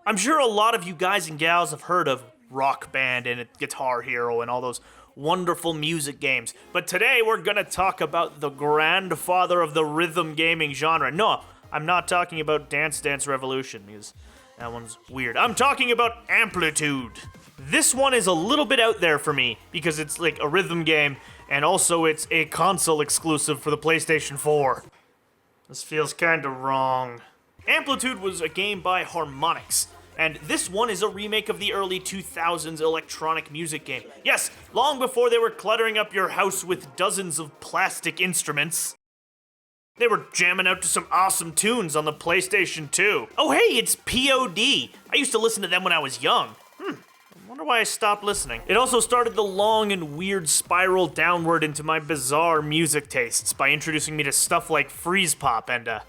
I'm sure a lot of you guys and gals have heard of Rock Band and Guitar Hero and all those wonderful music games, but today we're gonna talk about the grandfather of the rhythm gaming genre. No, I'm not talking about Dance Dance Revolution, because that one's weird. I'm talking about Amplitude. This one is a little bit out there for me, because it's like a rhythm game, and also it's a console exclusive for the PlayStation 4. This feels kinda wrong. Amplitude was a game by Harmonix, and this one is a remake of the early 2000s electronic music game. Yes, long before they were cluttering up your house with dozens of plastic instruments. They were jamming out to some awesome tunes on the PlayStation 2. Oh hey, it's POD. I used to listen to them when I was young. I wonder why I stopped listening. It also started the long and weird spiral downward into my bizarre music tastes by introducing me to stuff like Freeze Pop and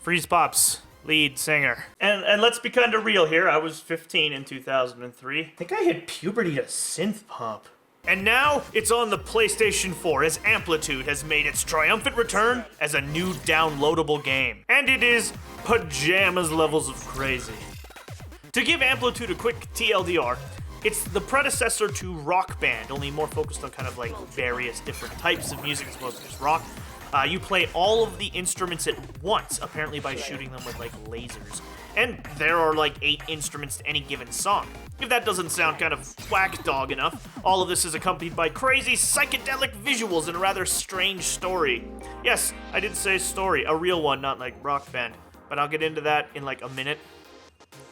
Freeze Pop's lead singer. And let's be kind of real here, I was 15 in 2003. I think I hit puberty to synth pop. And now it's on the PlayStation 4 as Amplitude has made its triumphant return as a new downloadable game. And it is pajamas levels of crazy. To give Amplitude a quick TLDR, it's the predecessor to Rock Band, only more focused on kind of like various different types of music as opposed to just rock. You play all of the instruments at once, apparently by shooting them with like lasers. And there are like 8 instruments to any given song. If that doesn't sound kind of whack dog enough, all of this is accompanied by crazy psychedelic visuals and a rather strange story. Yes, I did say story, a real one, not like Rock Band, but I'll get into that in like a minute.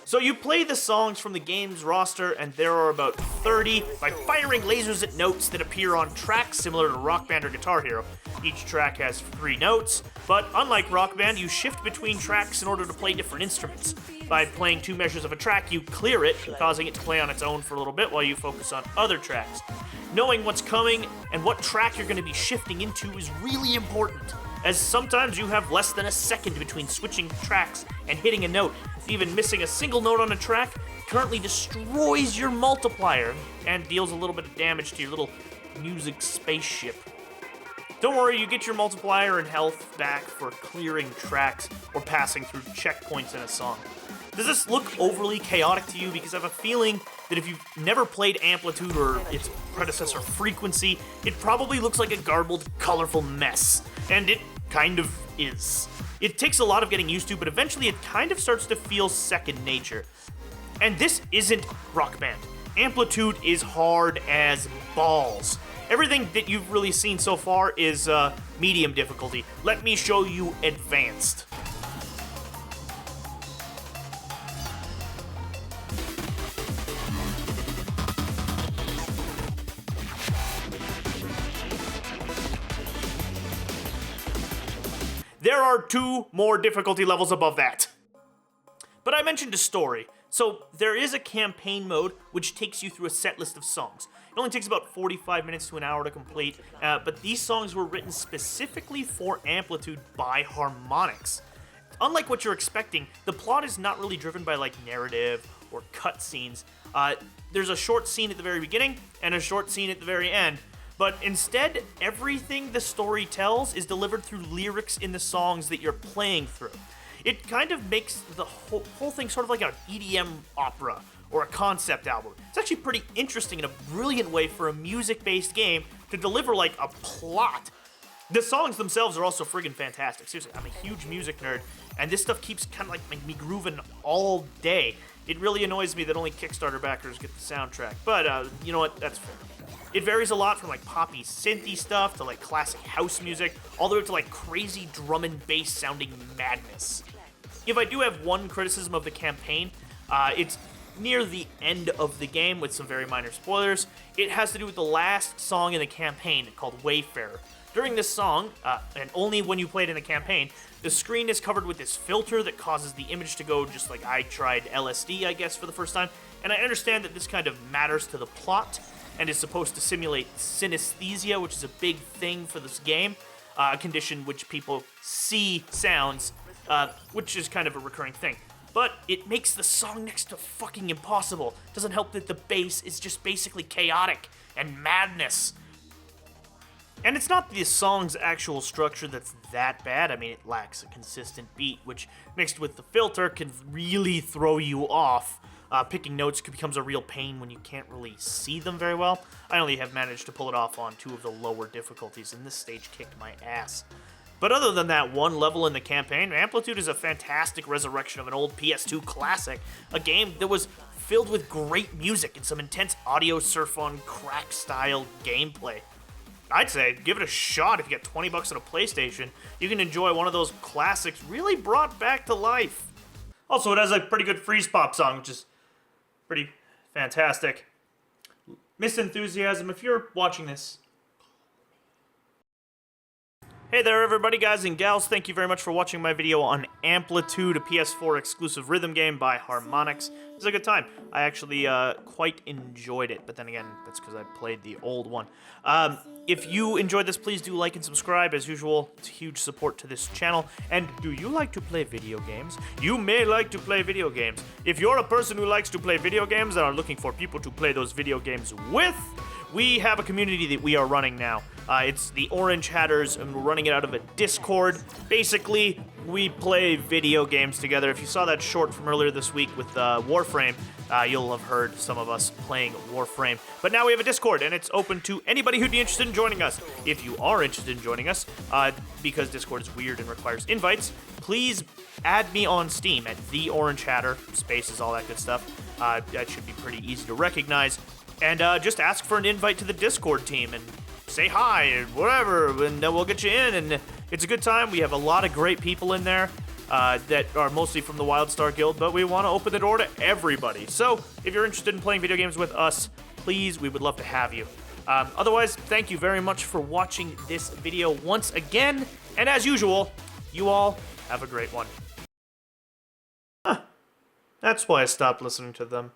So you play the songs from the game's roster, and there are about 30 by firing lasers at notes that appear on tracks similar to Rock Band or Guitar Hero. Each track has 3 notes, but unlike Rock Band, you shift between tracks in order to play different instruments. By playing 2 measures of a track, you clear it, causing it to play on its own for a little bit while you focus on other tracks. Knowing what's coming and what track you're going to be shifting into is really important, as sometimes you have less than a second between switching tracks and hitting a note. Even missing a single note on a track currently destroys your multiplier and deals a little bit of damage to your little music spaceship. Don't worry, you get your multiplier and health back for clearing tracks or passing through checkpoints in a song. Does this look overly chaotic to you? Because I have a feeling that if you've never played Amplitude or its predecessor Frequency, it probably looks like a garbled, colorful mess. And it kind of is. It takes a lot of getting used to, but eventually it kind of starts to feel second nature. And this isn't Rock Band. Amplitude is hard as balls. Everything that you've really seen so far is medium difficulty. Let me show you advanced. There are 2 more difficulty levels above that. But I mentioned a story. So there is a campaign mode which takes you through a set list of songs. It only takes about 45 minutes to an hour to complete, but these songs were written specifically for Amplitude by Harmonix. Unlike what you're expecting, the plot is not really driven by like narrative or cutscenes. There's a short scene at the very beginning and a short scene at the very end. But instead, everything the story tells is delivered through lyrics in the songs that you're playing through. It kind of makes the whole thing sort of like an EDM opera or a concept album. It's actually pretty interesting and a brilliant way for a music-based game to deliver like a plot. The songs themselves are also friggin' fantastic. Seriously, I'm a huge music nerd, and this stuff keeps kind of like me grooving all day. It really annoys me that only Kickstarter backers get the soundtrack, but you know what, that's fair. It varies a lot from like poppy synthy stuff to like classic house music, all the way to like crazy drum and bass sounding madness. If I do have one criticism of the campaign, it's near the end of the game with some very minor spoilers. It has to do with the last song in the campaign called Wayfarer. During this song, and only when you play it in the campaign, the screen is covered with this filter that causes the image to go just like I tried LSD, I guess, for the first time. And I understand that this kind of matters to the plot and is supposed to simulate synesthesia, which is a big thing for this game, a condition which people see sounds, which is kind of a recurring thing. But it makes the song next to fucking impossible. Doesn't help that the bass is just basically chaotic and madness. And it's not the song's actual structure that's that bad. I mean, it lacks a consistent beat, which mixed with the filter can really throw you off. Picking notes becomes a real pain when you can't really see them very well. I only have managed to pull it off on 2 of the lower difficulties, and this stage kicked my ass. But other than that one level in the campaign, Amplitude is a fantastic resurrection of an old PS2 classic, a game that was filled with great music and some intense audio surf on crack style gameplay. I'd say give it a shot. If you get 20 bucks on a PlayStation, you can enjoy one of those classics really brought back to life. Also, it has a pretty good freeze pop song, which is pretty fantastic. Miss Enthusiasm, if you're watching this. Hey there everybody, guys and gals, thank you very much for watching my video on Amplitude, a PS4 exclusive rhythm game by Harmonix. It was a good time. I actually quite enjoyed it, but then again, that's because I played the old one. If you enjoyed this, please do like and subscribe. As usual, it's a huge support to this channel. And do you like to play video games? You may like to play video games. If you're a person who likes to play video games and are looking for people to play those video games with, we have a community that we are running now. It's the Orange Hatters, and we're running it out of a Discord. Basically, we play video games together. If you saw that short from earlier this week with Warframe, you'll have heard some of us playing Warframe. But now we have a Discord, and it's open to anybody who'd be interested in joining us. If you are interested in joining us, because Discord is weird and requires invites, please add me on Steam at The Orange Hatter, spaces, all that good stuff. That should be pretty easy to recognize. And just ask for an invite to the Discord team, and say hi, and whatever, and then we'll get you in, and it's a good time. We have a lot of great people in there that are mostly from the WildStar Guild, but we want to open the door to everybody. So, if you're interested in playing video games with us, please, we would love to have you. Otherwise, thank you very much for watching this video once again, and as usual, you all have a great one. Huh. That's why I stopped listening to them.